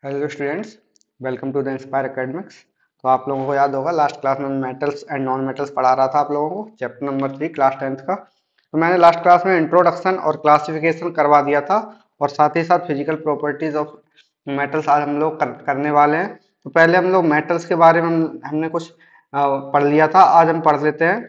Hello students, welcome to the inspire academics. तो आप लोगों को याद होगा लास्ट क्लास में मेटल्स एंड नॉन मेटल्स पढ़ा रहा था आप लोगों को चैप्टर नंबर 3 क्लास 10th का। तो मैंने लास्ट क्लास में इंट्रोडक्शन और क्लासिफिकेशन करवा दिया था और साथ ही साथ फिजिकल प्रॉपर्टीज ऑफ मेटल्स आज हम लोग करने वाले हैं। तो पहले हम लोग मेटल्स के बारे में हमने कुछ पढ़ लिया था। आज हम पढ़ लेते हैं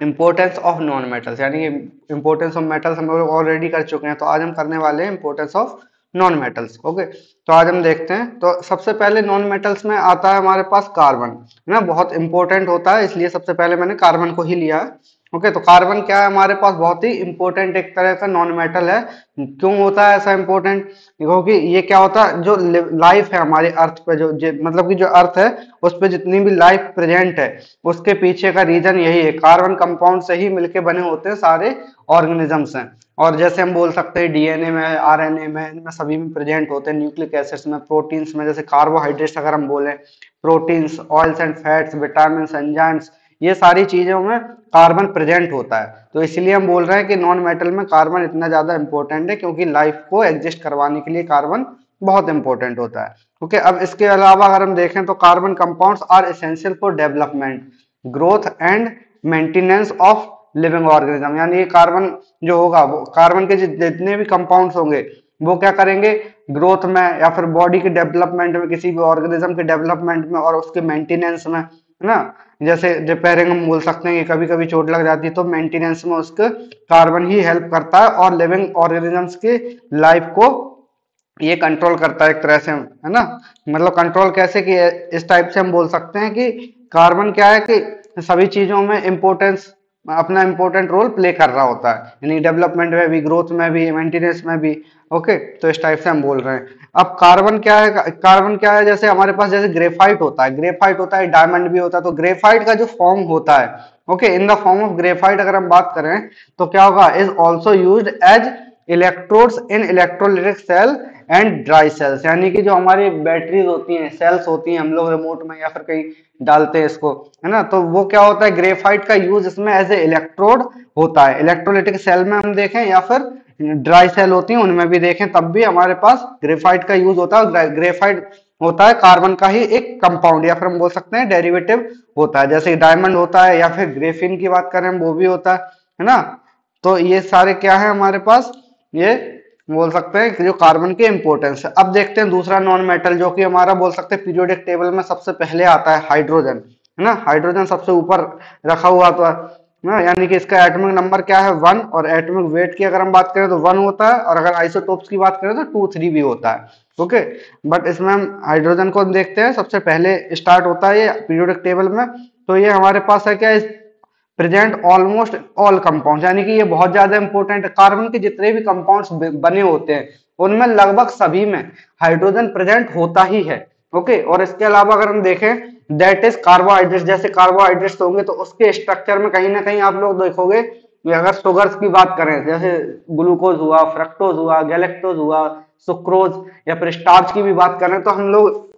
इंपॉर्टेंस ऑफ नॉन मेटल्स, यानी कि इंपॉर्टेंस ऑफ मेटल्स हम लोग ऑलरेडी कर चुके हैं। तो आज हम करने वाले हैं importance of non metals. Okay, तो आज हम देखते हैं। तो सबसे पहले नॉन मेटल्स में आता है हमारे पास कार्बन, है ना। बहुत इंपॉर्टेंट होता है, इसलिए सबसे पहले मैंने कार्बन को ही लिया है। ओके, तो कार्बन क्या है हमारे पास, बहुत ही इंपॉर्टेंट एक तरह का नॉन मेटल है। क्यों होता है ऐसा इंपॉर्टेंट? क्योंकि ये क्या होता है, जो लाइफ है हमारे अर्थ पे, मतलब कि जो अर्थ है उस पे जितनी भी लाइफ प्रेजेंट है उसके पीछे का रीजन यही है। कार्बन कंपाउंड से ही मिलके बने होते हैं सारे ऑर्गेनिजम्स हैं। और जैसे हम बोल सकते हैं डीएनए में, आरएनए में, इनमें सभी में प्रेजेंट होते हैं। न्यूक्लिक एसिड्स में, प्रोटीन्स में, जैसे कार्बोहाइड्रेट्स अगर हम बोले, proteins, oils and fats, vitamin, enzymes, ये सारी चीजों में कार्बन प्रेजेंट होता है। तो इसलिए हम बोल रहे हैं कि नॉन मेटल में कार्बन इतना ज्यादा इंपॉर्टेंट है, क्योंकि लाइफ को एग्जिस्ट करवाने के लिए कार्बन बहुत इंपॉर्टेंट होता है। ओके, अब इसके अलावा अगर हम देखें तो carbon compounds are essential for development, growth and maintenance of living organism. यानी ये कार्बन जो होगा, वो कार्बन के जितने भी कंपाउंड्स होंगे वो क्या करेंगे, ग्रोथ में या फिर बॉडी के डेवलपमेंट में, किसी भी ऑर्गेनिज्म के डेवलपमेंट में और उसके मेंटेनेंस में, है ना। जैसे रिपेयरिंग हम बोल सकते हैं कि कभी कभी चोट लग जाती है तो मेंटेनेंस में उसका कार्बन ही हेल्प करता है और लिविंग ऑर्गेनिजम्स की लाइफ को ये कंट्रोल करता है एक तरह से, है ना। मतलब कंट्रोल कैसे, कि इस टाइप से हम बोल सकते हैं कि कार्बन क्या है कि सभी चीजों में इंपॉर्टेंस, अपना इंपॉर्टेंट रोल प्ले कर रहा होता है, यानी डेवलपमेंट में भी, ग्रोथ में भी, मेंटेनेंस में भी। ओके, तो इस टाइप से हम बोल रहे हैं। अब कार्बन क्या है, कार्बन क्या है, जैसे हमारे पास जैसे ग्रेफाइट होता है, ग्रेफाइट होता है, डायमंड भी होता है। तो ग्रेफाइट का जो फॉर्म होता है, okay, in the form of graphite अगर हम बात करें तो क्या होगा, is also used as electrodes in electrolytic cell and dry cells. यानी कि जो हमारी बैटरीज होती हैं, सेल्स होती हैं, हम लोग रिमोट में या फिर कहीं डालते हैं इसको, है ना। तो वो क्या होता है, ग्रेफाइट का यूज इसमें एज ए इलेक्ट्रोड होता है। इलेक्ट्रोलिटिक सेल में हम देखें या फिर ड्राई सेल होती हैं उनमें भी देखें, तब भी हमारे पास ग्रेफाइट का यूज होता है। ग्रेफाइट होता है कार्बन का ही एक कंपाउंड, या फिर हम बोल सकते हैं डेरिवेटिव होता है। जैसे डायमंड होता है या फिर ग्रेफिन की बात करें वो भी होता है ना। तो ये सारे क्या है हमारे पास, ये बोल सकते हैं कि जो कार्बन की इंपॉर्टेंस है। अब देखते हैं दूसरा नॉन मेटल, जो कि हमारा बोल सकते हैं पीरियोडिक टेबल में सबसे पहले आता है, हाइड्रोजन, है ना। हाइड्रोजन सबसे ऊपर रखा हुआ तो है ना, यानी कि इसका एटॉमिक नंबर क्या है, 1। और एटॉमिक वेट की अगर हम बात करें तो 1 होता है, और अगर आइसोटोप्स की बात करें तो 2, 3 भी होता है। ओके, बट इसमें हम हाइड्रोजन को देखते हैं, सबसे पहले स्टार्ट होता है ये पीरियोडिक टेबल में। तो ये हमारे पास है क्या, प्रेजेंट ऑलमोस्ट ऑल कंपाउंड, यानी कि ये बहुत ज्यादा इंपॉर्टेंट है। कार्बन के जितने भी कंपाउंड्स बने होते हैं उनमें लगभग सभी में हाइड्रोजन प्रेजेंट होता ही है। ओके, और इसके अलावा अगर हम देखें दैट इज कार्बोहाइड्रेट्स, जैसे कार्बोहाइड्रेट्स होंगे तो उसके स्ट्रक्चर में कहीं ना कहीं आप लोग देखोगे कि अगर शुगर्स की बात करें, जैसे ग्लूकोज हुआ, फ्रक्टोज हुआ, गैलेक्टोज हुआ, सुक्रोज, या फिर स्टार्च की भी बात करें तो हम लोग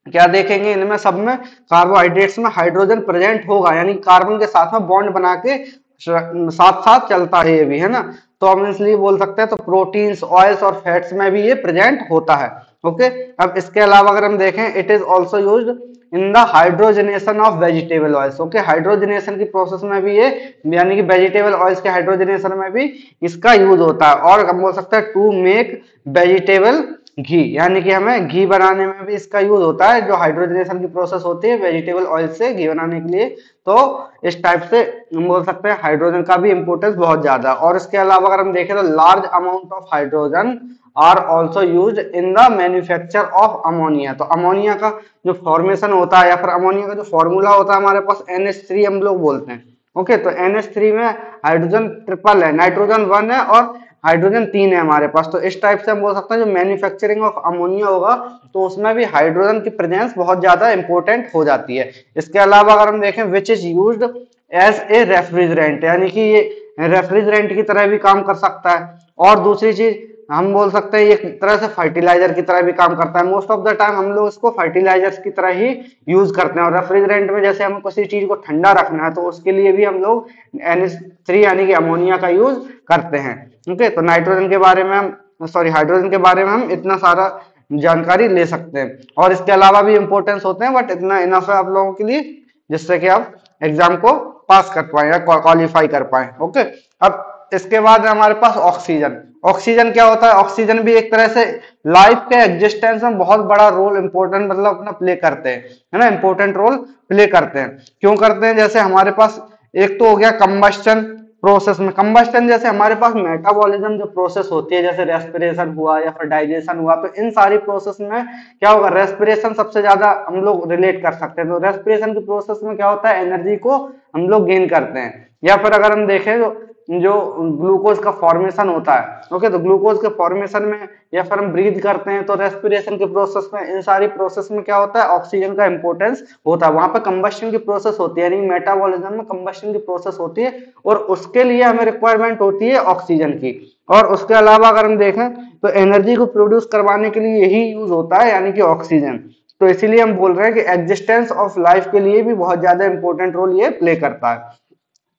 क्या देखेंगे, इनमें सब में कार्बोहाइड्रेट्स में हाइड्रोजन प्रेजेंट होगा, यानी कार्बन के साथ में बॉन्ड बना के साथ साथ चलता है ये भी, है ना। तो हम इसलिए बोल सकते हैं, तो प्रोटीन्स, ऑयल्स और फैट्स में भी ये प्रेजेंट होता है। ओके, अब इसके अलावा अगर हम देखें, it is also used in the hydrogenation of vegetable oils. Okay, hydrogenation की प्रोसेस में भी ये, यानी कि वेजिटेबल ऑयल्स के हाइड्रोजनेशन में भी इसका यूज होता है। और हम बोल सकते हैं टू मेक वेजिटेबल घी, यानी कि हमें घी बनाने में भी इसका यूज होता है, जो हाइड्रोजनेशन की प्रोसेस होती है वेजिटेबल ऑयल से घी बनाने के लिए। तो इस टाइप से हम बोल सकते हैं हाइड्रोजन का भी इंपोर्टेंस बहुत ज्यादा। और इसके अलावा अगर हम देखें तो large amount of hydrogen are also use in the manufacture of ammonia. तो अमोनिया का जो फॉर्मेशन होता है, या फिर अमोनिया का जो फॉर्मूला होता है हमारे पास, NH3 हम लोग बोलते हैं। ओके, तो NH3 में हाइड्रोजन ट्रिपल है, नाइट्रोजन 1 है और हाइड्रोजन 3 है हमारे पास। तो इस टाइप से हम बोल सकते हैं जो मैन्युफैक्चरिंग ऑफ अमोनिया होगा तो उसमें भी हाइड्रोजन की प्रेजेंस बहुत ज्यादा इंपॉर्टेंट हो जाती है। इसके अलावा अगर हम देखें, which is used as a refrigerant, यानी कि ये रेफ्रिजरेंट की तरह भी काम कर सकता है। और दूसरी चीज हम बोल सकते हैं एक तरह से फर्टिलाइजर की तरह भी काम करता है। मोस्ट ऑफ द टाइम हम लोग इसको फर्टिलाइजर्स की तरह ही यूज करते हैं। और रेफ्रिजरेंट में जैसे हमें किसी चीज को ठंडा रखना है तो उसके लिए भी हम लोग NH3 यानी कि अमोनिया का यूज करते हैं। ओके, तो नाइट्रोजन के बारे में हम, सॉरी, हाइड्रोजन के बारे में हम इतना सारा जानकारी ले सकते हैं। और इसके अलावा भी इंपॉर्टेंस होते हैं, बट इतना इनफ है आप लोगों के लिए जिससे कि आप एग्जाम को पास कर पाए या क्वालिफाई कर पाए। ओके, अब इसके बाद हमारे पास ऑक्सीजन। ऑक्सीजन क्या होता है? ऑक्सीजन भी एक तरह से लाइफ के एग्जिस्टेंस में बहुत बड़ा रोल इंपॉर्टेंट मतलब अपना प्ले करते हैं, है ना, इंपॉर्टेंट रोल प्ले करते हैं। क्यों करते हैं? जैसे हमारे पास एक तो हो गया कंबस्टन प्रोसेस में। कंबस्टन जैसे हमारे पास मेटाबॉलिज्म जो प्रोसेस होती है, जैसे रेस्पिरेशन हुआ या फिर डाइजेशन हुआ, तो इन सारी प्रोसेस में क्या होगा? रेस्पिरेशन सबसे ज्यादा हम लोग रिलेट कर सकते हैं। तो रेस्पिरेशन की प्रोसेस में क्या होता है? एनर्जी को हम लोग गेन करते हैं। या फिर अगर हम देखें तो जो ग्लूकोज का फॉर्मेशन होता है, ओके, तो ग्लूकोज के फॉर्मेशन में या फिर हम ब्रीथ करते हैं तो रेस्पिरेशन के प्रोसेस में, इन सारी प्रोसेस में क्या होता है? ऑक्सीजन का इंपॉर्टेंस होता है। वहां पर कंबस्शन की प्रोसेस होती है, यानी मेटाबॉलिज्म में कंबस्शन की प्रोसेस होती है और उसके लिए हमें रिक्वायरमेंट होती है ऑक्सीजन की। और उसके अलावा अगर हम देखें तो एनर्जी को प्रोड्यूस करवाने के लिए यही यूज होता है, यानी कि ऑक्सीजन। तो इसीलिए हम बोल रहे हैं कि एग्जिस्टेंस ऑफ लाइफ के लिए भी बहुत ज्यादा इंपॉर्टेंट रोल ये प्ले करता है।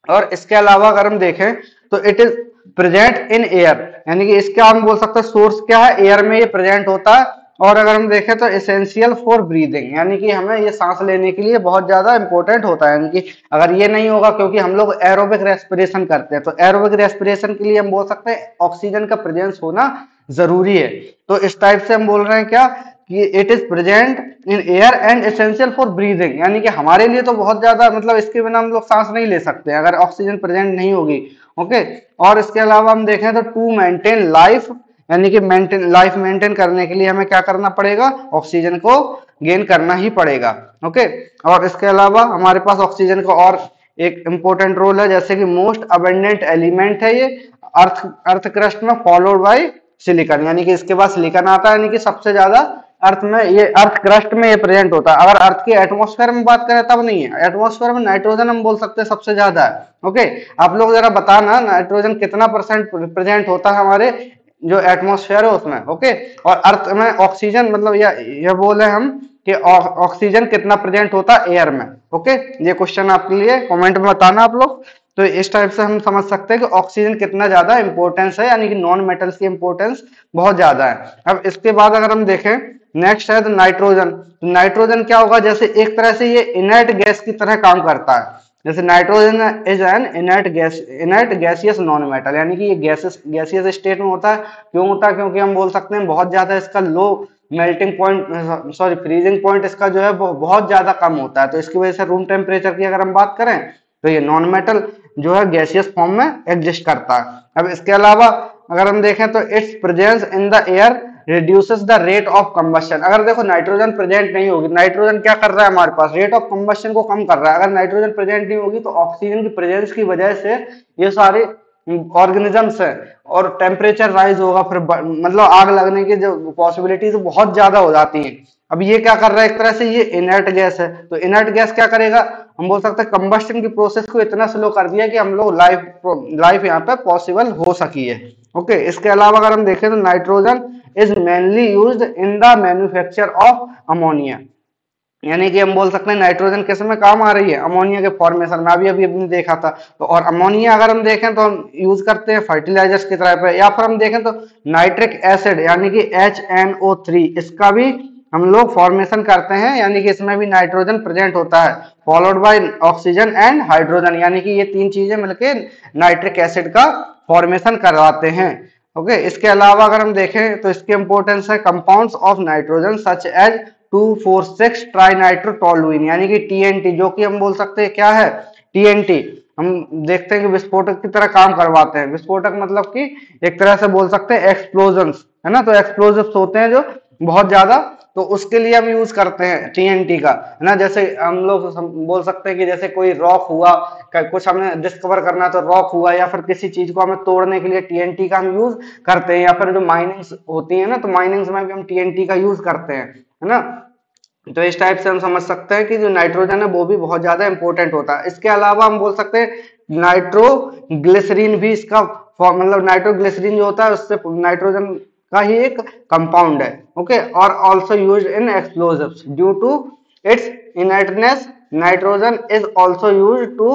और इसके अलावा अगर हम देखें तो it is present in air, यानी कि इसका हम बोल सकते हैं सोर्स क्या है? एयर में ये प्रेजेंट होता है। और अगर हम देखें तो एसेंशियल फॉर ब्रीदिंग, यानी कि हमें ये सांस लेने के लिए बहुत ज्यादा इंपॉर्टेंट होता है। यानी कि अगर ये नहीं होगा, क्योंकि हम लोग एरोबिक रेस्पिरेशन करते हैं, तो एरोबिक रेस्पिरेशन के लिए हम बोल सकते हैं ऑक्सीजन का प्रेजेंस होना जरूरी है। तो इस टाइप से हम बोल रहे हैं क्या कि it is present in air and essential for breathing, यानी कि हमारे लिए तो बहुत ज्यादा मतलब इसके बिना हम लोग सांस नहीं ले सकते अगर ऑक्सीजन प्रेजेंट नहीं होगी। ओके, और इसके अलावा हम देखें तो टू मेंटेन लाइफ, यानी कि लाइफ मेंटेन करने के लिए हमें क्या करना पड़ेगा? ऑक्सीजन को गेन करना ही पड़ेगा। ओके, और इसके अलावा हमारे पास ऑक्सीजन का और एक इंपॉर्टेंट रोल है, जैसे कि मोस्ट अबंडेंट एलिमेंट है ये अर्थ क्रस्ट में, फॉलोड बाय सिलिकॉन, यानी कि इसके बाद सिलिकॉन आता है, यानी कि सबसे ज्यादा अर्थ में ये अर्थ क्रस्ट में ये प्रेजेंट होता है। अगर अर्थ की एटमॉस्फेयर में बात करें तब नहीं है, एटमॉस्फेयर में नाइट्रोजन हम बोल सकते हैं सबसे ज्यादा है। ओके, आप लोग जरा बताना नाइट्रोजन कितना परसेंट प्रेजेंट होता है हमारे जो एटमॉस्फेयर है उसमें। ओके, और अर्थ में ऑक्सीजन मतलब यह बोले हम कि ऑक्सीजन कितना प्रेजेंट होता है एयर में। ओके, ये क्वेश्चन आपके लिए कमेंट में बताना आप लोग। तो इस टाइप से हम समझ सकते हैं कि ऑक्सीजन कितना ज्यादा इंपॉर्टेंस है, यानी कि नॉन मेटल्स की इंपॉर्टेंस बहुत ज्यादा है। अब इसके बाद अगर हम देखें नेक्स्ट है तो नाइट्रोजन। नाइट्रोजन क्या होगा? जैसे एक तरह से ये इनर्ट गैस की तरह काम करता है। जैसे nitrogen is an inert gas, inert gaseous non metal, यानी कि ये गैसियस स्टेट में होता है। क्यों होता है? क्योंकि हम बोल सकते हैं बहुत ज्यादा इसका low melting point, sorry freezing point इसका जो है वो बहुत ज्यादा कम होता है। तो इसकी वजह से रूम टेम्परेचर की अगर हम बात करें तो ये नॉन मेटल जो है गैसियस फॉर्म में एग्जिस्ट करता है। अब इसके अलावा अगर हम देखें तो it's presence in the air reduces the rate of combustion. अगर देखो नाइट्रोजन प्रेजेंट नहीं होगी, नाइट्रोजन क्या कर रहा है हमारे पास? रेट ऑफ कंबशन को कम कर रहा है। अगर नाइट्रोजन प्रेजेंट नहीं होगी तो ऑक्सीजन की प्रेजेंस की वजह से ये सारे ऑर्गेनिजम्स है और टेम्परेचर राइज होगा, फिर मतलब आग लगने की जो पॉसिबिलिटीज बहुत ज्यादा हो जाती हैं। अब ये क्या कर रहा है? एक तरह से ये इनर्ट गैस है, तो इनर्ट गैस क्या करेगा? हम बोल सकते हैं कंबस्टन की प्रोसेस को इतना स्लो कर दिया कि हम लोग लाइफ यहाँ पे पॉसिबल हो सकी है। ओके, इसके अलावा अगर हम देखें तो nitrogen is mainly used in the manufacture of ammonia, यानी कि हम बोल सकते हैं नाइट्रोजन किस में काम आ रही है? अमोनिया के फॉर्मेशन में। अभी अभी हमने देखा था। तो और अमोनिया अगर हम देखें तो हम यूज करते हैं फर्टिलाइजर्स की तरह पे, या फिर हम देखें तो नाइट्रिक एसिड यानी कि HNO3 इसका भी हम लोग फॉर्मेशन करते हैं, यानी कि इसमें भी नाइट्रोजन प्रेजेंट होता है, followed by oxygen and hydrogen, यानी कि ये तीन चीजें मिलकर नाइट्रिक एसिड का फॉर्मेशन करवाते हैं। ओके, इसके अलावा अगर हम देखें तो इसकी इंपॉर्टेंस है compounds of nitrogen such as 2,4,6 trinitrotoluene, यानी कि TNT, जो कि हम बोल सकते हैं क्या है? TNT हम देखते हैं कि विस्फोटक की तरह काम करवाते हैं। विस्फोटक मतलब कि एक तरह से बोल सकते हैं एक्सप्लोजन्स, है ना, तो एक्सप्लोजिव्स होते हैं जो बहुत ज्यादा, तो उसके लिए हम यूज करते हैं TNT का, है ना। जैसे हम लोग बोल सकते हैं कि जैसे कोई रॉक हुआ, कुछ हमें डिस्कवर करना है तो रॉक हुआ, या फिर किसी चीज को हमें तोड़ने के लिए TNT का हम यूज करते हैं, या फिर जो माइनिंग्स होती है ना, तो माइनिंग्स में भी हम TNT का यूज करते हैं, है ना। तो इस टाइप से हम समझ सकते हैं कि जो नाइट्रोजन है वो भी बहुत ज्यादा इंपॉर्टेंट होता है। इसके अलावा हम बोल सकते हैं नाइट्रोग्लिसरीन भी इसका मतलब नाइट्रोग्लिसरीन जो होता है उससे नाइट्रोजन का ही एक कंपाउंड है। ओके, और also used in explosives due to its inertness. Nitrogen is also used to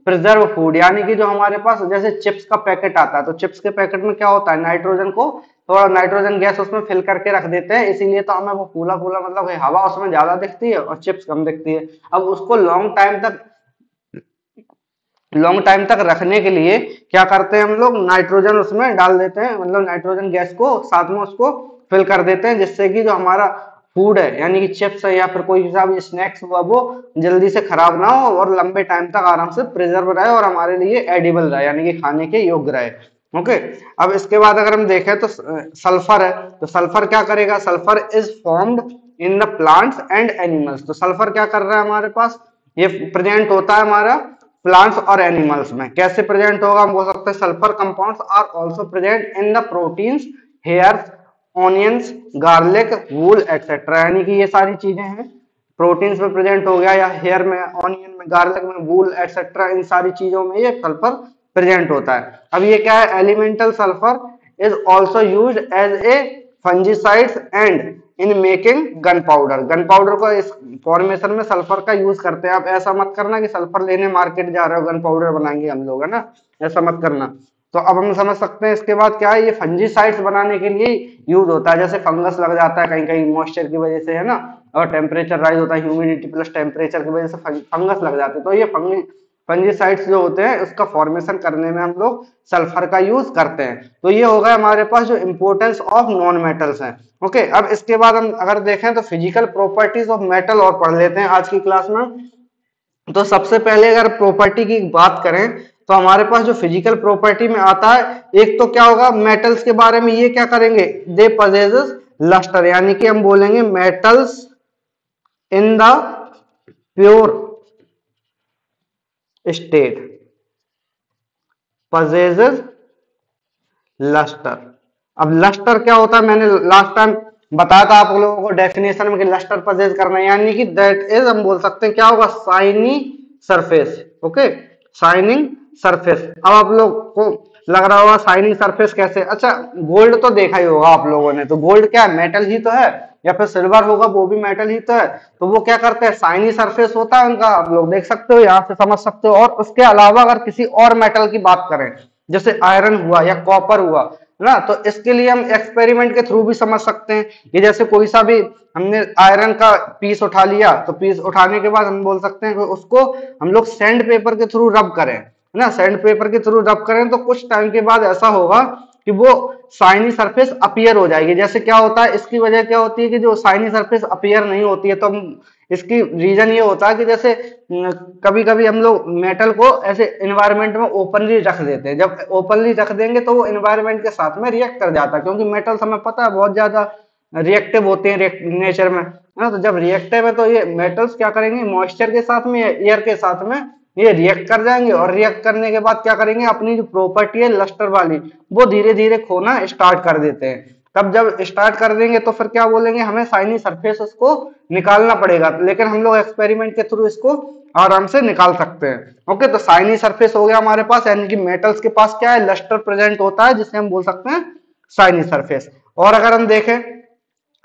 preserve food, यानी कि जो हमारे पास जैसे चिप्स का पैकेट आता है, तो चिप्स के पैकेट में क्या होता है, नाइट्रोजन को थोड़ा नाइट्रोजन गैस उसमें फिल करके रख देते हैं, इसीलिए तो हमें वो फूला फूला मतलब हवा उसमें ज्यादा दिखती है और चिप्स कम दिखती है। अब उसको लॉन्ग टाइम तक रखने के लिए क्या करते हैं हम लोग, नाइट्रोजन उसमें डाल देते हैं, मतलब नाइट्रोजन गैस को साथ में उसको फिल कर देते हैं, जिससे कि जो हमारा फूड है यानी कि चिप्स है या फिर कोई सा भी स्नैक्स हुआ वो जल्दी से खराब ना हो और लंबे टाइम तक आराम से प्रिजर्व रहे और हमारे लिए एडिबल रहे यानी कि खाने के योग्य रहे। ओके, अब इसके बाद अगर हम देखें तो सल्फर है, तो सल्फर क्या करेगा, sulphur is formed in the plants and animals. तो सल्फर क्या कर रहा है हमारे पास, ये प्रेजेंट होता है हमारा प्लांट्स और एनिमल्स में। कैसे प्रेजेंट होगा, हम बोल सकते हैं sulphur compounds are also present in the proteins, hair, onions, garlic, wool etcetera, यानी कि ये सारी चीजें हैं प्रोटीन्स में प्रेजेंट हो गया, या हेयर में, ऑनियन में, गार्लिक में, वूल एक्सेट्रा, इन सारी चीजों में ये सल्फर प्रेजेंट होता है। अब ये क्या है, elemental sulphur is also use as a fungicides and in making gun powder. Gun powder को इस फॉर्मेशन में सल्फर का यूज करते हैं। आप ऐसा मत करना कि सल्फर लेने मार्केट जा रहे हो गन पाउडर बनाएंगे हम लोग, है ना, ऐसा मत करना। तो अब हम समझ सकते हैं इसके बाद क्या है, ये फंजीसाइड्स बनाने के लिए यूज होता है। जैसे फंगस लग जाता है कहीं कहीं मॉइस्चर की वजह से, है ना, और टेम्परेचर राइज होता है, ह्यूमिडिटी प्लस टेम्परेचर की वजह से फंगस लग जाते हैं, तो ये फंजीसाइड्स जो होते हैं उसका फॉर्मेशन करने में हम लोग सल्फर का यूज करते हैं। तो ये होगा हमारे पास जो इंपोर्टेंस ऑफ नॉन मेटल्स हैं। ओके, अब इसके बाद हम अगर देखें तो फिजिकल प्रॉपर्टीज ऑफ मेटल और पढ़ लेते हैं आज की क्लास में। तो सबसे पहले अगर प्रॉपर्टी की बात करें तो हमारे पास जो फिजिकल प्रॉपर्टी में आता है, एक तो क्या होगा, मेटल्स के बारे में ये क्या करेंगे, दे पजेसेस लस्टर, यानी कि हम बोलेंगे metals in the pure state possesses lustre. अब लस्टर क्या होता है, मैंने लास्ट टाइम बताया था आप लोगों को डेफिनेशन में कि लस्टर पजेस करना, यानी कि दैट इज, हम बोल सकते हैं क्या होगा, shiny surface. Okay, shining surface. अब आप लोग को लग रहा होगा शाइनिंग सरफेस कैसे, अच्छा गोल्ड तो देखा ही होगा आप लोगों ने, तो गोल्ड क्या है, मेटल ही तो है, या फिर सिल्वर होगा वो भी मेटल ही तो है। तो वो क्या करते हैं, शाइनी सरफेस होता है उनका, आप लोग देख सकते हो, यहाँ से समझ सकते हो। और उसके अलावा अगर किसी और मेटल की बात करें, जैसे आयरन हुआ या कॉपर हुआ ना, तो इसके लिए हम एक्सपेरिमेंट के थ्रू भी समझ सकते हैं। ये जैसे कोई सा भी हमने आयरन का पीस उठा लिया, तो पीस उठाने के बाद हम बोल सकते हैं कि उसको हम लोग सैंड पेपर के थ्रू रब करें, है ना, सैंड पेपर के थ्रू रब करें, तो कुछ टाइम के बाद ऐसा होगा कि वो शाइनी सरफेस अपीयर हो जाएगी। जैसे क्या होता है, इसकी वजह क्या होती है कि जो शाइनी सरफेस अपीयर नहीं होती है, तो हम इसकी रीजन ये होता है कि जैसे कभी कभी हम लोग मेटल को ऐसे एनवायरनमेंट में ओपनली रख देते हैं। जब ओपनली रख देंगे तो वो एनवायरनमेंट के साथ में रिएक्ट कर जाता है, क्योंकि मेटल्स हमें पता है बहुत ज्यादा रिएक्टिव होते हैं नेचर में, है ना। तो जब रिएक्टिव है तो ये मेटल्स क्या करेंगे, मॉइस्चर के साथ में, एयर के साथ में ये रिएक्ट कर जाएंगे, और रिएक्ट करने के बाद क्या करेंगे, अपनी जो प्रॉपर्टी है लस्टर वाली, वो धीरे धीरे खोना स्टार्ट कर देते हैं। तब जब स्टार्ट कर देंगे तो फिर क्या बोलेंगे, हमें शाइनी सरफेस उसको निकालना पड़ेगा, लेकिन हम लोग एक्सपेरिमेंट के थ्रू इसको आराम से निकाल सकते हैं। ओके, तो शाइनी सरफेस हो गया हमारे पास, यानी कि मेटल्स के पास क्या है, लस्टर प्रेजेंट होता है, जिसे हम बोल सकते हैं शाइनी सरफेस। और अगर हम देखें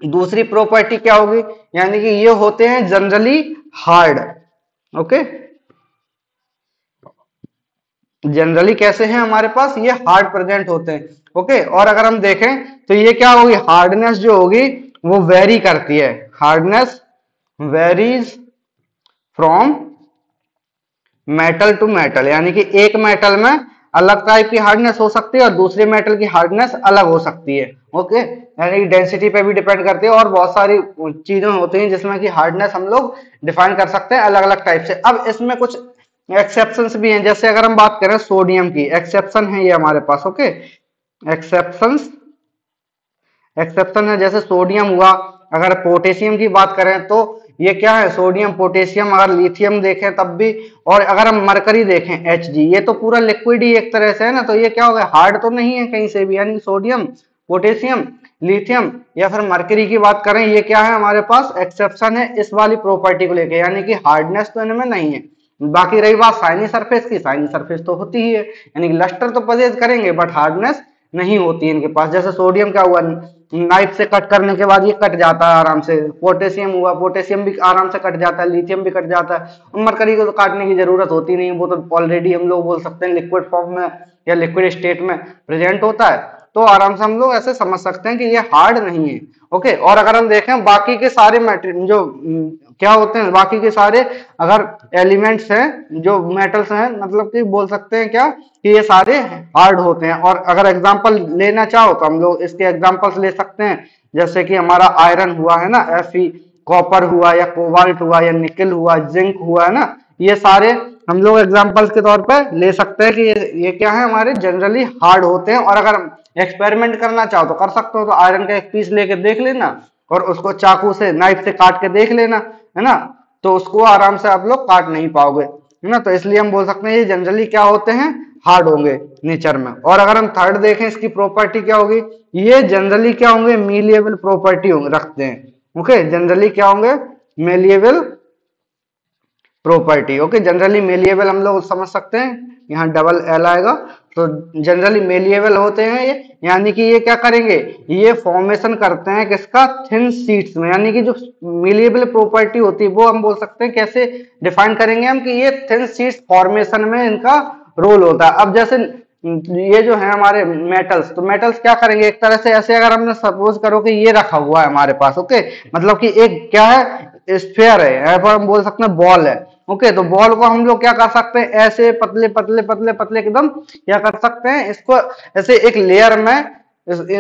दूसरी प्रॉपर्टी क्या होगी, यानी कि ये होते हैं जनरली हार्ड। ओके, जनरली कैसे हैं हमारे पास, ये हार्ड प्रेजेंट होते हैं। ओके, और अगर हम देखें तो ये क्या होगी, हार्डनेस जो होगी वो वेरी करती है, hardness varies from metal to metal, यानी कि एक मेटल में अलग टाइप की हार्डनेस हो सकती है और दूसरे मेटल की हार्डनेस अलग हो सकती है। ओके, यानी कि डेंसिटी पे भी डिपेंड करती है, और बहुत सारी चीजें होती हैं जिसमें कि हार्डनेस हम लोग डिफाइन कर सकते हैं अलग अलग टाइप से। अब इसमें कुछ एक्सेप्शंस भी हैं, जैसे अगर हम बात करें सोडियम की, एक्सेप्शन है ये हमारे पास। ओके, एक्सेप्शन है, जैसे सोडियम हुआ। अगर पोटेशियम की बात करें तो ये क्या है, सोडियम, पोटेशियम, अगर लिथियम देखें तब भी, और अगर हम मरकरी देखें Hg, ये तो पूरा लिक्विड ही एक तरह से है ना, तो ये क्या हो गया, हार्ड तो नहीं है कहीं से भी, यानी सोडियम, पोटेशियम, लिथियम या फिर मरकरी की बात करें, ये क्या है हमारे पास एक्सेप्शन है इस वाली प्रॉपर्टी को लेके, यानी कि हार्डनेस तो इनमें नहीं है। बाकी रही बात शाइनी सरफेस की, शाइनी सरफेस तो होती ही है, यानी कि लस्टर तो पजेज करेंगे बट हार्डनेस नहीं होती है इनके पास। जैसे सोडियम क्या हुआ, नाइफ से कट करने के बाद ये कट जाता है आराम से। पोटेशियम हुआ, पोटेशियम भी आराम से कट जाता है, लिथियम भी कट जाता है। और मरकरी को तो काटने की जरूरत होती नहीं, वो तो ऑलरेडी हम लोग बोल सकते हैं लिक्विड फॉर्म में या लिक्विड स्टेट में प्रेजेंट होता है। तो आराम से हम लोग ऐसे समझ सकते हैं कि ये हार्ड नहीं है। ओके, और अगर हम देखें बाकी के सारे मैटेरियल जो क्या होते हैं, बाकी के सारे अगर एलिमेंट्स हैं जो मेटल्स हैं, मतलब कि बोल सकते हैं क्या कि ये सारे हार्ड होते हैं। और अगर एग्जांपल लेना चाहो तो हम लोग इसके एग्जांपल्स ले सकते हैं, जैसे कि हमारा आयरन हुआ है ना, Fe, कॉपर हुआ या कोबाल्ट हुआ या निकल हुआ, जिंक हुआ है ना, ये सारे हम लोग एग्जांपल्स के तौर पर ले सकते हैं कि ये क्या है, हमारे जनरली हार्ड होते हैं। और अगर एक्सपेरिमेंट करना चाहो तो कर सकते हो, तो आयरन का एक पीस लेके देख लेना और उसको चाकू से नाइफ से काट के देख लेना, है ना, तो उसको आराम से आप लोग काट नहीं पाओगे, है ना। तो इसलिए हम बोल सकते हैं ये जनरली क्या होते हैं, हार्ड होंगे नेचर में। और अगर हम थर्ड देखें इसकी प्रॉपर्टी क्या होगी, ये जनरली क्या होंगे, मेलिएबल प्रॉपर्टी होंगे रखते हैं। ओके, जनरली क्या होंगे, malleable property. Okay, generally malleable हम लोग समझ सकते हैं, यहाँ डबल एल आएगा, तो जनरली मेलिएबल होते हैं ये, यानी कि ये क्या करेंगे, ये फॉर्मेशन करते हैं किसका, थिन शीट्स में। यानी कि जो मेलिएबल प्रॉपर्टी होती है वो हम बोल सकते हैं कैसे डिफाइन करेंगे हम, कि ये थिन शीट्स फॉर्मेशन में इनका रोल होता है। अब जैसे ये जो है हमारे मेटल्स, तो मेटल्स क्या करेंगे, एक तरह से ऐसे अगर हमने सपोज करो कि ये रखा हुआ है हमारे पास, ओके, मतलब कि एक क्या है, स्फीयर है, यहाँ पर हम बोल सकते हैं बॉल है। ओके, तो बॉल को हम लोग क्या कर सकते हैं, ऐसे पतले पतले पतले पतले एकदम क्या कर सकते हैं, इसको ऐसे एक लेयर में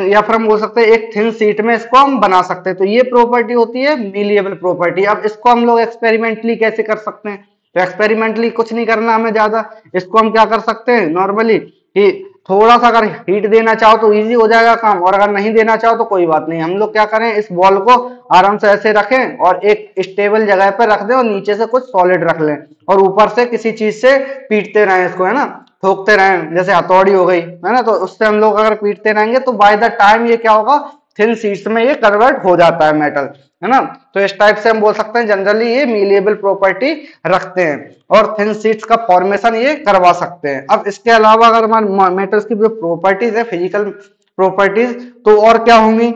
या फिर हम बोल सकते हैं एक थिन शीट में इसको हम बना सकते हैं। तो ये प्रॉपर्टी होती है मेलिएबल प्रॉपर्टी। अब इसको हम लोग एक्सपेरिमेंटली कैसे कर सकते हैं, तो एक्सपेरिमेंटली कुछ नहीं करना हमें ज्यादा, इसको हम क्या कर सकते हैं नॉर्मली कि थोड़ा सा अगर हीट देना चाहो तो इजी हो जाएगा काम, और अगर नहीं देना चाहो तो कोई बात नहीं। हम लोग क्या करें, इस बॉल को आराम से ऐसे रखें और एक स्टेबल जगह पर रख दें और नीचे से कुछ सॉलिड रख लें और ऊपर से किसी चीज से पीटते रहें इसको, है ना, ठोकते रहें, जैसे हथौड़ी हो गई, है ना, तो उससे हम लोग अगर पीटते रहेंगे तो बाय द टाइम ये क्या होगा, थिन शीट्स में ये कन्वर्ट हो जाता है मेटल, है ना। तो इस टाइप से हम बोल सकते हैं जनरली ये मेलिएबल प्रॉपर्टी रखते हैं और थिन शीट्स का फॉर्मेशन ये करवा सकते हैं। अब इसके अलावा अगर हमारे मेटल्स की जो प्रॉपर्टीज है, फिजिकल प्रॉपर्टीज, तो और क्या होंगी,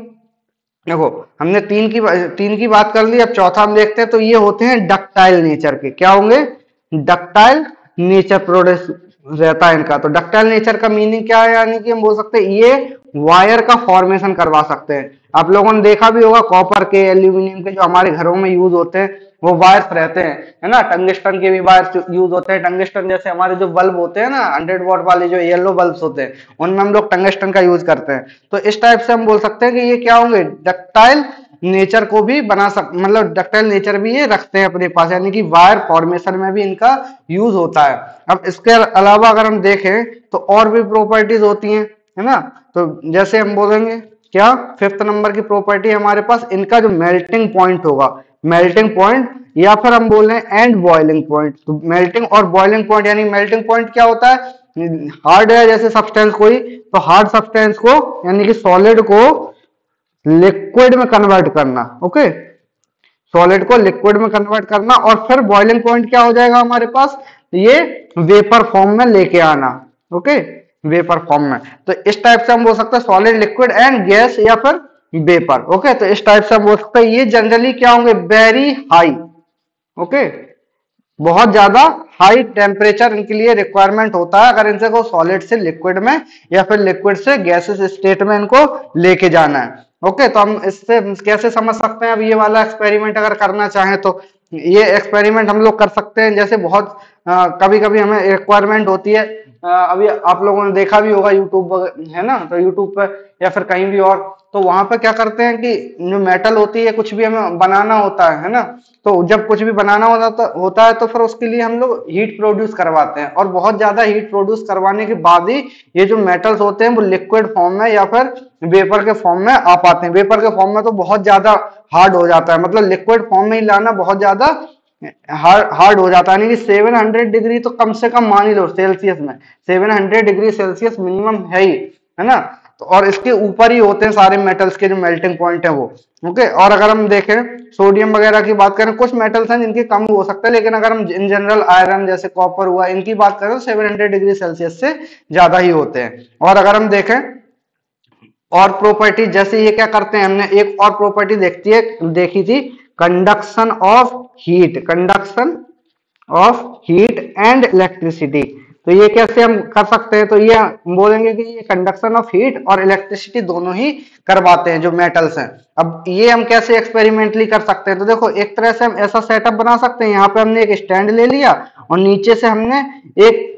देखो हमने तीन की बात कर ली, अब चौथा हम देखते हैं, तो ये होते हैं डक्टाइल नेचर के। क्या होंगे, डक्टाइल नेचर प्रोड्यूस रहता है इनका। तो डक्टाइल नेचर का मीनिंग क्या है, यानी कि हम बोल सकते हैं ये वायर का फॉर्मेशन करवा सकते हैं। आप लोगों ने देखा भी होगा कॉपर के, एल्यूमिनियम के जो हमारे घरों में यूज होते हैं वो वायर्स रहते हैं, है ना। टंगस्टन के भी वायर्स यूज होते हैं। टंगस्टन जैसे हमारे जो बल्ब होते हैं ना 100 वॉट वाले जो येलो बल्ब्स होते हैं, उनमें हम लोग टंगस्टन का यूज करते हैं। तो इस टाइप से हम बोल सकते हैं कि ये क्या होंगे, डक्टाइल नेचर को भी बना मतलब डक्टाइल नेचर भी ये रखते हैं अपने पास, यानी कि वायर फॉर्मेशन में भी इनका यूज होता है। अब इसके अलावा अगर हम देखें तो और भी प्रॉपर्टीज होती हैं, है ना। तो जैसे हम बोलेंगे क्या, फिफ्थ नंबर की प्रॉपर्टी हमारे पास इनका जो मेल्टिंग पॉइंट होगा, मेल्टिंग पॉइंट या फिर हम बोल रहे हैं एंड बॉइलिंग पॉइंट। तो मेल्टिंग और बॉइलिंग पॉइंट, यानी मेल्टिंग पॉइंट क्या होता है, हार्ड है जैसे सब्सटेंस कोई, तो हार्ड सब्सटेंस को यानी कि सॉलिड को लिक्विड में कन्वर्ट करना। ओके, सॉलिड को लिक्विड में कन्वर्ट करना, और फिर बॉइलिंग पॉइंट क्या हो जाएगा हमारे पास, ये वेपर फॉर्म में लेके आना। ओके, वेपर फॉर्म में। तो इस टाइप से हम बोल सकते हैं सॉलिड, लिक्विड एंड गैस या फिर वेपर। ओके, तो इस टाइप से हम बोल सकते हैं ये जनरली क्या होंगे, वेरी हाई। ओके, बहुत ज्यादा हाई टेम्परेचर इनके लिए रिक्वायरमेंट होता है अगर इनसे को सॉलिड से लिक्विड में या फिर लिक्विड से गैसेस स्टेट में इनको लेके जाना है। ओके, तो हम इससे कैसे समझ सकते हैं, अब ये वाला एक्सपेरिमेंट अगर करना चाहें तो ये एक्सपेरिमेंट हम लोग कर सकते हैं। जैसे बहुत कभी कभी हमें रिक्वायरमेंट होती है, अभी आप लोगों ने देखा भी होगा यूट्यूब है ना, तो यूट्यूब पर या फिर कहीं भी और, तो वहां पर क्या करते हैं कि जो मेटल होती है कुछ भी हमें बनाना होता है ना, तो जब कुछ भी बनाना होता है तो फिर उसके लिए हम लोग हीट प्रोड्यूस करवाते हैं, और बहुत ज्यादा हीट प्रोड्यूस करवाने के बाद ही ये जो मेटल्स होते हैं वो लिक्विड फॉर्म में या फिर वेपर के फॉर्म में आ पाते हैं। वेपर के फॉर्म में तो बहुत ज्यादा हार्ड हो जाता है, मतलब लिक्विड फॉर्म में ही लाना बहुत ज्यादा हार्ड हो जाता है। यानी कि 700 डिग्री तो कम से कम मान ही लो सेल्सियस में, 700 डिग्री सेल्सियस मिनिमम है ही, है ना। तो और इसके ऊपर ही होते हैं सारे मेटल्स के जो मेल्टिंग पॉइंट है वो। ओके, और अगर हम देखें सोडियम वगैरह की बात करें, कुछ मेटल्स हैं जिनके कम हो सकता है, लेकिन अगर हम इन जनरल आयरन जैसे कॉपर हुआ इनकी बात करें तो 700 डिग्री सेल्सियस से ज्यादा ही होते हैं। और अगर हम देखें और प्रॉपर्टी, जैसे ये क्या करते हैं, हमने एक और प्रॉपर्टी देखी थी, conduction of heat, conduction of heat and electricity. तो ये कैसे हम कर सकते हैं, तो ये हम बोलेंगे कि ये कंडक्शन ऑफ हीट और इलेक्ट्रिसिटी दोनों ही करवाते हैं जो मेटल्स हैं। अब ये हम कैसे एक्सपेरिमेंटली कर सकते हैं, तो देखो एक तरह से हम ऐसा सेटअप बना सकते हैं, यहाँ पे हमने एक स्टैंड ले लिया और नीचे से हमने एक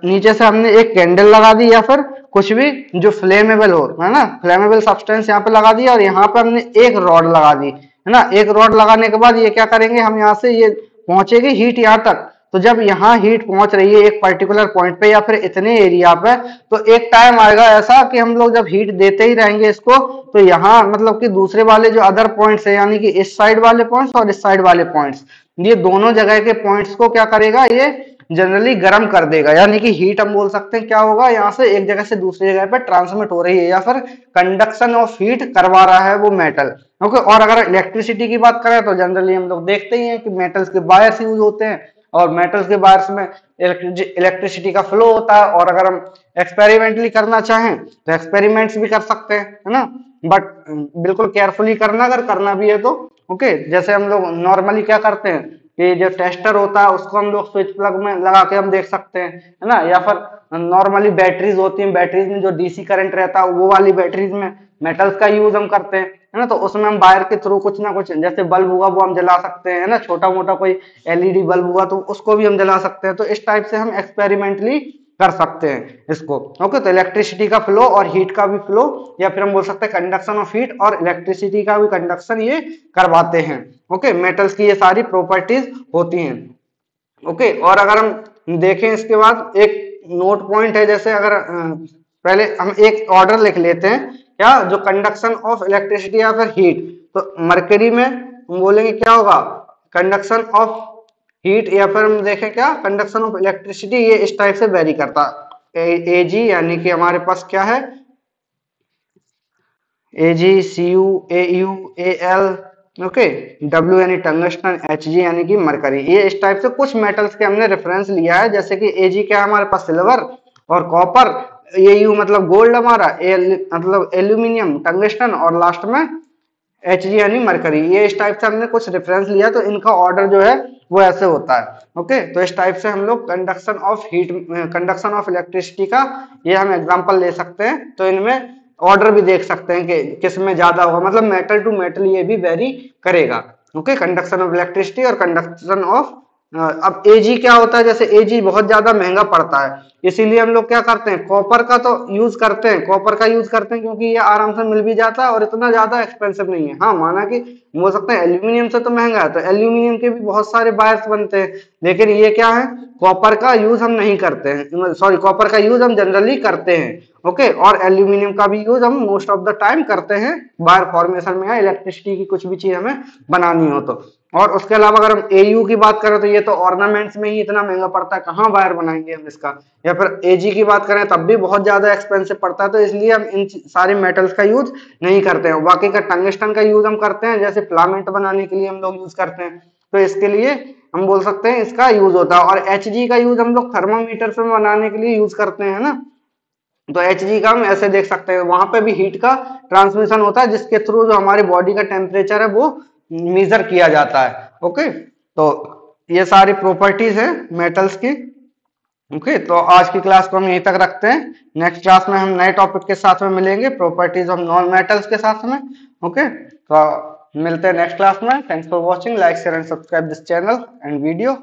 नीचे से हमने एक कैंडल लगा दी या फिर कुछ भी जो फ्लेमेबल हो, है ना, फ्लेमेबल सब्सटेंस यहाँ पे लगा दिया, और यहाँ पे हमने एक रॉड लगा दी, है ना। एक रॉड लगाने के बाद ये क्या करेंगे, हम यहाँ से ये पहुंचेगी हीट यहाँ तक। तो जब यहाँ हीट पहुंच रही है एक पर्टिकुलर पॉइंट पे या फिर इतने एरिया पे, तो एक टाइम आएगा ऐसा कि हम लोग जब हीट देते ही रहेंगे इसको, तो यहाँ मतलब कि दूसरे वाले जो अदर पॉइंट्स है, यानी कि इस साइड वाले पॉइंट्स और इस साइड वाले पॉइंट्स, ये दोनों जगह के पॉइंट्स को क्या करेगा, ये जनरली गर्म कर देगा। यानी कि हीट हम बोल सकते हैं क्या होगा, यहाँ से एक जगह से दूसरी जगह पे ट्रांसमिट हो रही है या फिर कंडक्शन ऑफ हीट करवा रहा है वो मेटल। ओके, और अगर इलेक्ट्रिसिटी की बात करें तो जनरली हम लोग देखते ही हैं कि मेटल्स के वायर्स यूज होते हैं, और मेटल्स के वायर्स में इलेक्ट्रिसिटी का फ्लो होता है। और अगर हम एक्सपेरिमेंटली करना चाहें तो एक्सपेरिमेंट्स भी कर सकते हैं, है ना, बट बिल्कुल केयरफुली करना अगर करना भी है तो। ओके, जैसे हम लोग नॉर्मली क्या करते हैं कि जो टेस्टर होता है उसको हम लोग स्विच प्लग में लगा के हम देख सकते हैं, है ना, या फिर नॉर्मली बैटरीज होती हैं, बैटरीज में जो डीसी करंट रहता है वो वाली बैटरीज में मेटल्स का यूज हम करते हैं, है ना। तो उसमें हम वायर के थ्रू कुछ ना कुछ, जैसे बल्ब हुआ वो हम जला सकते हैं, है ना, छोटा मोटा कोई एलईडी बल्ब हुआ तो उसको भी हम जला सकते हैं। तो इस टाइप से हम एक्सपेरिमेंटली कर सकते हैं इसको। ओके, तो इलेक्ट्रिसिटी का फ्लो और हीट का भी फ्लो, या फिर हम बोल सकते हैं कंडक्शन ऑफ हीट और इलेक्ट्रिसिटी का भी कंडक्शन ये करवाते हैं। ओके, मेटल्स की ये सारी प्रॉपर्टीज होती हैं। ओके, और अगर हम देखें इसके बाद एक नोट पॉइंट है, जैसे अगर पहले हम एक ऑर्डर लिख लेते हैं क्या, जो कंडक्शन ऑफ इलेक्ट्रिसिटी या फिर हीट, तो मरकरी में हम बोलेंगे क्या होगा, कंडक्शन ऑफ हीट, या फिर हम देखें क्या, कंडक्शन ऑफ इलेक्ट्रिसिटी, ये इस टाइप से वेरी करता है। ए जी यानी कि हमारे पास क्या है, A G, C U, A U, A L, okay, W यानी टंगस्टन, एच जी यानी कि मरकरी। ये इस टाइप से कुछ मेटल्स के हमने रेफरेंस लिया है, जैसे कि ए जी क्या है हमारे पास, सिल्वर और कॉपर, ए यू मतलब गोल्ड हमारा, ए मतलब एल्यूमिनियम, टंगस्टन, और लास्ट में एच जी यानी मरकरी। ये इस टाइप से हमने कुछ रेफरेंस लिया, तो इनका ऑर्डर जो है वो ऐसे होता है। ओके, तो इस टाइप से हम लोग conduction of heat, conduction of electricity का ये हम एग्जांपल ले सकते हैं। तो इनमें ऑर्डर भी देख सकते हैं कि किस में ज्यादा होगा, मतलब मेटल टू मेटल ये भी वेरी करेगा। ओके, कंडक्शन ऑफ इलेक्ट्रिसिटी और कंडक्शन ऑफ, अब एजी क्या होता है, जैसे एजी बहुत ज्यादा महंगा पड़ता है, इसीलिए हम लोग क्या करते हैं, कॉपर का तो यूज करते हैं, कॉपर का यूज करते हैं क्योंकि ये आराम से मिल भी जाता है और इतना ज्यादा एक्सपेंसिव नहीं है। हाँ, माना कि बोल सकते हैं एल्यूमिनियम से तो महंगा है, तो एल्यूमिनियम के भी बहुत सारे वायर्स बनते हैं, लेकिन ये क्या है, कॉपर का यूज हम नहीं करते हैं, सॉरी, कॉपर का यूज हम जनरली करते हैं। ओके, और एल्यूमिनियम का भी यूज हम मोस्ट ऑफ द टाइम करते हैं वायर फॉर्मेशन में या इलेक्ट्रिसिटी की कुछ भी चीज हमें बनानी हो तो। और उसके अलावा अगर हम एयू की बात करें तो ये तो ऑर्नामेंट्स में ही इतना महंगा पड़ता है, कहाँ वायर बनाएंगे हम इसका। या फिर एजी की बात करें तब भी बहुत ज्यादा एक्सपेंसिव पड़ता है, तो इसलिए हम इन सारे मेटल्स का यूज नहीं करते हैं। बाकी का टंगस्टन का यूज हम करते हैं, जैसे फिलामेंट बनाने के लिए हम लोग यूज करते हैं, तो इसके लिए हम बोल सकते हैं इसका यूज होता है। और एच का यूज हम लोग थर्मामीटर पे बनाने के लिए यूज करते हैं ना, तो एच का हम ऐसे देख सकते हैं, वहां पे भी हीट का ट्रांसमिशन होता है जिसके थ्रू जो हमारी बॉडी का टेम्परेचर है वो मेजर किया जाता है। ओके, तो ये सारी प्रॉपर्टीज है मेटल्स की। ओके, तो आज की क्लास को हम यहीं तक रखते हैं, नेक्स्ट क्लास में हम नए टॉपिक के साथ में मिलेंगे, प्रॉपर्टीज ऑफ नॉन मेटल्स के साथ में। ओके, तो मिलते हैं नेक्स्ट क्लास में। Thanks for watching, like share and subscribe this channel and video.